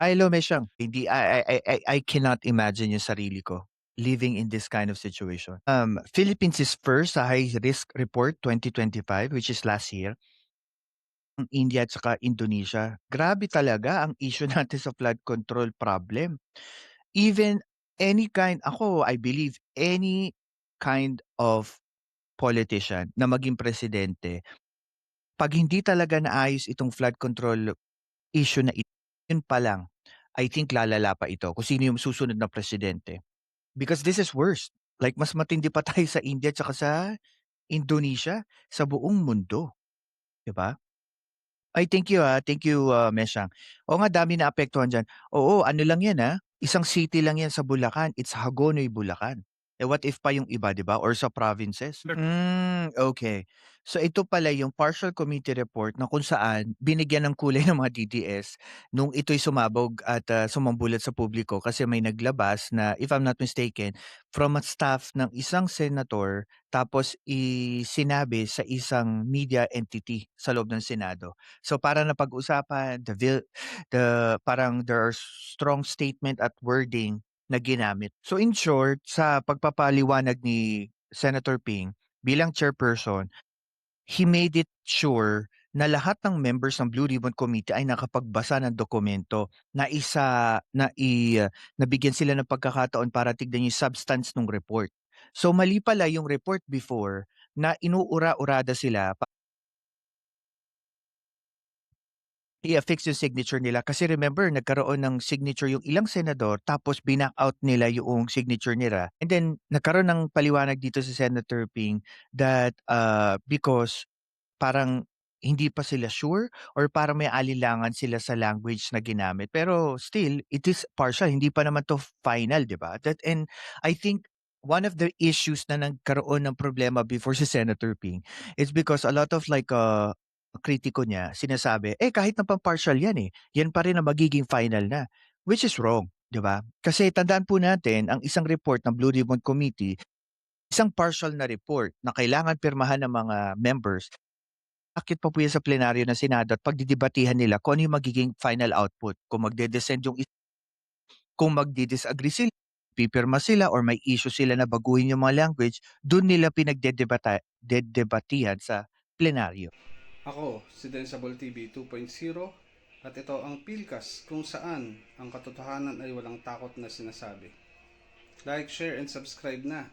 Ay, hello, Mesyang. Hindi, I cannot imagine yung sarili ko living in this kind of situation. Philippines is first sa high risk report 2025, which is last year. Ang India at saka Indonesia. Grabe talaga ang issue natin sa flood control problem. Even I believe any kind of politician na maging presidente, 'pag hindi talaga naayos itong flood control issue na ito, yun pa lang, I think lalala pa ito kung sino yung susunod na presidente. Because this is worse. Like mas matindi pa tayo sa India tsaka sa Indonesia, sa buong mundo, 'di ba? Ay, thank you, thank you, Meshang. Oo nga, dami naapektuhan diyan. Oo, ano lang 'yan, isang city lang 'yan sa Bulacan, it's Hagonoy, Bulacan. Eh, what if pa yung iba, 'di ba, or sa provinces? Okay. So ito pala yung partial committee report na kung saan binigyan ng kulay ng mga DDS nung ito'y sumabog at, sumambulat sa publiko kasi may naglabas na, if I'm not mistaken, from a staff ng isang senator tapos sinabi sa isang media entity sa loob ng Senado. So para napag-usapan, parang there are strong statement at wording na ginamit. So in short, sa pagpapaliwanag ni Senator Ping bilang chairperson, he made it sure na lahat ng members ng Blue Ribbon Committee ay nakapagbasa ng dokumento na nabigyan sila ng pagkakataon para tignan yung substance ng report. So mali pala yung report before na inuura-urada sila i-affix yung signature nila kasi remember nagkaroon ng signature yung ilang senador tapos binack out nila yung signature nila. And then nagkaroon ng paliwanag dito sa Senator Ping that, because parang hindi pa sila sure or parang may alinlangan sila sa language na ginamit. Pero still, it is partial, hindi pa naman 'to final, 'di ba? And I think one of the issues na nagkaroon ng problema before si Senator Ping is because a lot of like, kritiko niya sinasabi, "Eh, kahit na partial 'yan, eh, 'yan pa rin ang magiging final na." Which is wrong, 'di ba? Kasi tandaan po natin ang isang report ng Blue Ribbon Committee, isang partial na report na kailangan pirmahan ng mga members. Aakyat pa po 'yan sa plenaryo ng Senado at pagdedebatihan nila kung ano yung magiging final output. Kung magdi-disagree sila, pipirma sila or may issue sila na baguhin yung mga language, dun nila dedebatihan sa plenaryo. Ako, si Densable TV 2.0 at ito ang Pilkas kung saan ang katotohanan ay walang takot na sinasabi. Like, share, and subscribe na.